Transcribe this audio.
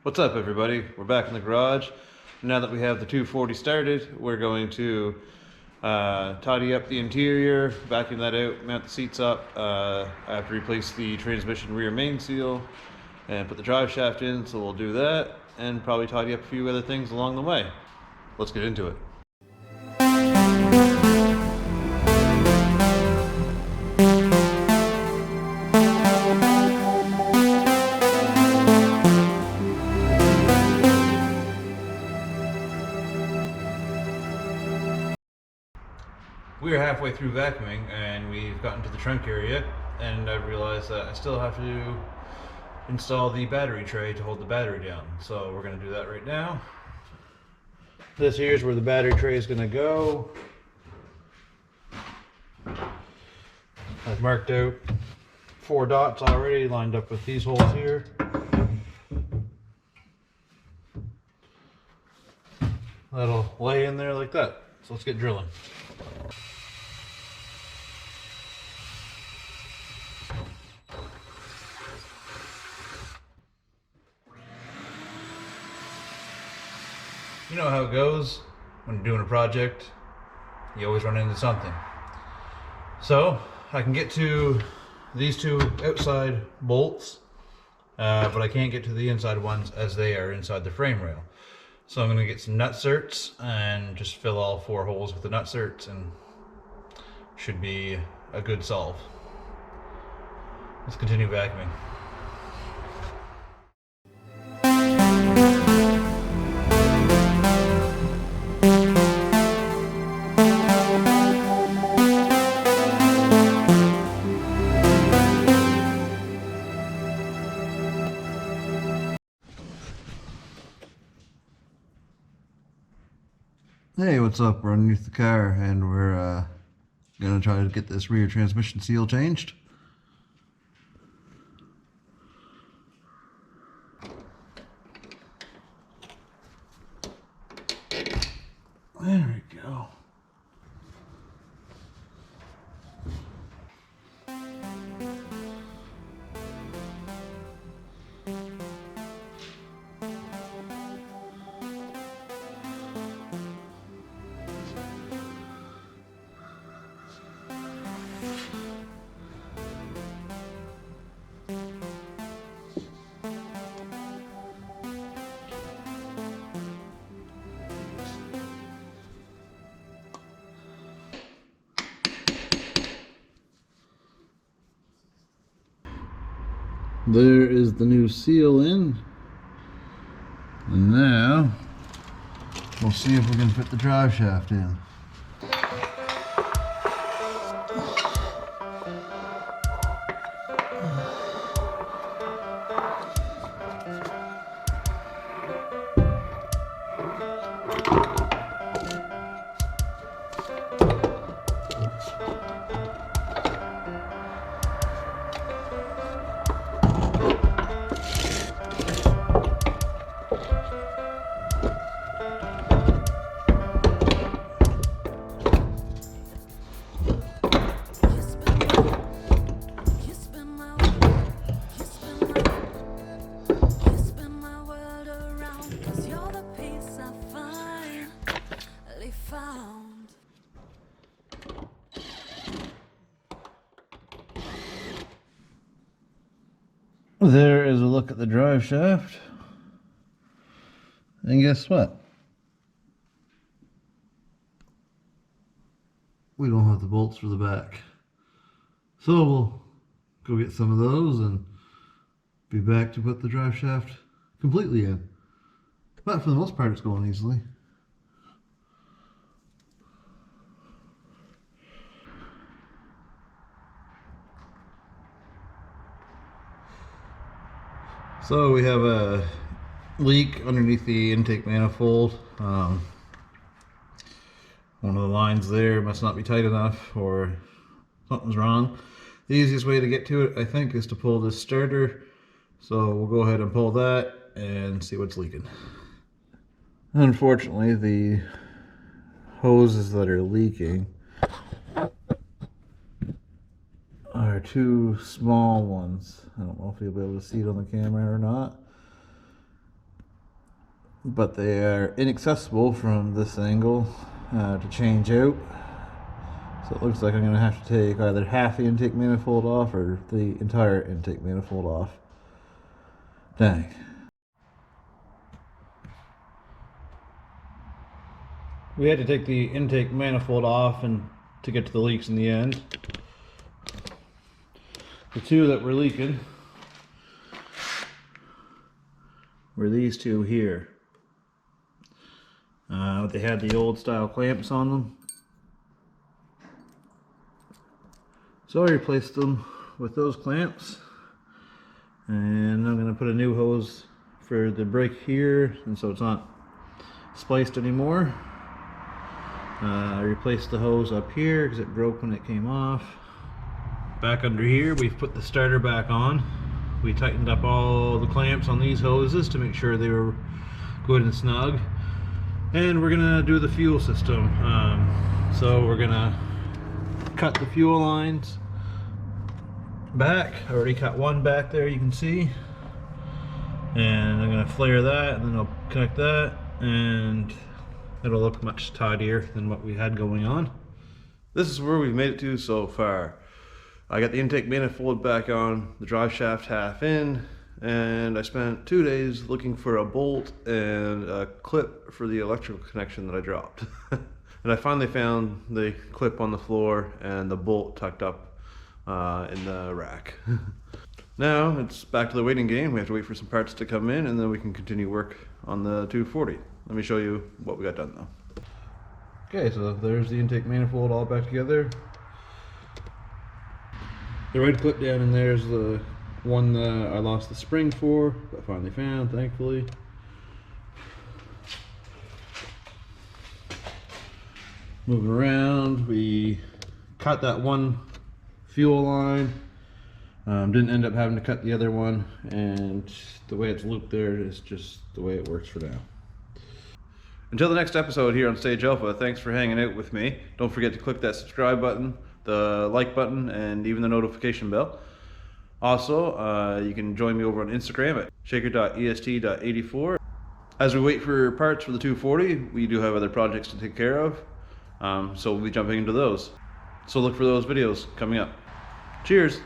What's up, everybody? We're back in the garage. Now that we have the 240 started, we're going to tidy up the interior, vacuum that out, mount the seats up. I have to replace the transmission rear main seal and put the drive shaft in, so we'll do that and probably tidy up a few other things along the way. Let's get into it. We are halfway through vacuuming and we've gotten to the trunk area, and I've realized that I still have to install the battery tray to hold the battery down. So we're going to do that right now. This here is where the battery tray is going to go. I've marked out 4 dots already lined up with these holes here. That'll lay in there like that. So let's get drilling. You know how it goes when you're doing a project, you always run into something. So I can get to these 2 outside bolts, but I can't get to the inside ones as they are inside the frame rail. So I'm going to get some nut certs and just fill all 4 holes with the nut certs, and should be a good solve. Let's continue vacuuming. Hey, what's up? We're underneath the car and we're gonna try to get this rear transmission seal changed. There we go. There is the new seal in, and now we'll see if we can fit the drive shaft in. There is a look at the drive shaft, and guess what? We don't have the bolts for the back, so we'll go get some of those and be back to put the drive shaft completely in. But for the most part, it's going easily. So we have a leak underneath the intake manifold. One of the lines there must not be tight enough, or something's wrong. The easiest way to get to it, I think, is to pull this starter. So we'll go ahead and pull that and see what's leaking. Unfortunately, the hoses that are leaking are 2 small ones. I don't know if you'll be able to see it on the camera or not, but they are inaccessible from this angle to change out. So it looks like I'm going to have to take either half the intake manifold off or the entire intake manifold off. Dang. We had to take the intake manifold off and to get to the leaks in the end. The two that were leaking were these two here. They had the old style clamps on them. So I replaced them with those clamps. And I'm going to put a new hose for the brake here, and so it's not spliced anymore. I replaced the hose up here because it broke when it came off. Back under here, we've put the starter back on. We tightened up all the clamps on these hoses to make sure they were good and snug. And we're gonna do the fuel system. So we're gonna cut the fuel lines back. I already cut one back there, you can see. And I'm gonna flare that, and then I'll connect that, and it'll look much tidier than what we had going on. This is where we've made it to so far. I got the intake manifold back on, the drive shaft half in, and I spent 2 days looking for a bolt and a clip for the electrical connection that I dropped. And I finally found the clip on the floor and the bolt tucked up in the rack. Now it's back to the waiting game. We have to wait for some parts to come in, and then we can continue work on the 240. Let me show you what we got done though. Okay, so there's the intake manifold all back together. The red clip down in there is the one that I lost the spring for, but finally found, thankfully. Moving around, we cut that one fuel line. Didn't end up having to cut the other one, and the way it's looped there is just the way it works for now. Until the next episode here on Stage Alpha, thanks for hanging out with me. Don't forget to click that subscribe button, the like button, and even the notification bell. Also, you can join me over on Instagram at shaker.est.84. As we wait for parts for the 240, we do have other projects to take care of, so we'll be jumping into those. So look for those videos coming up. Cheers!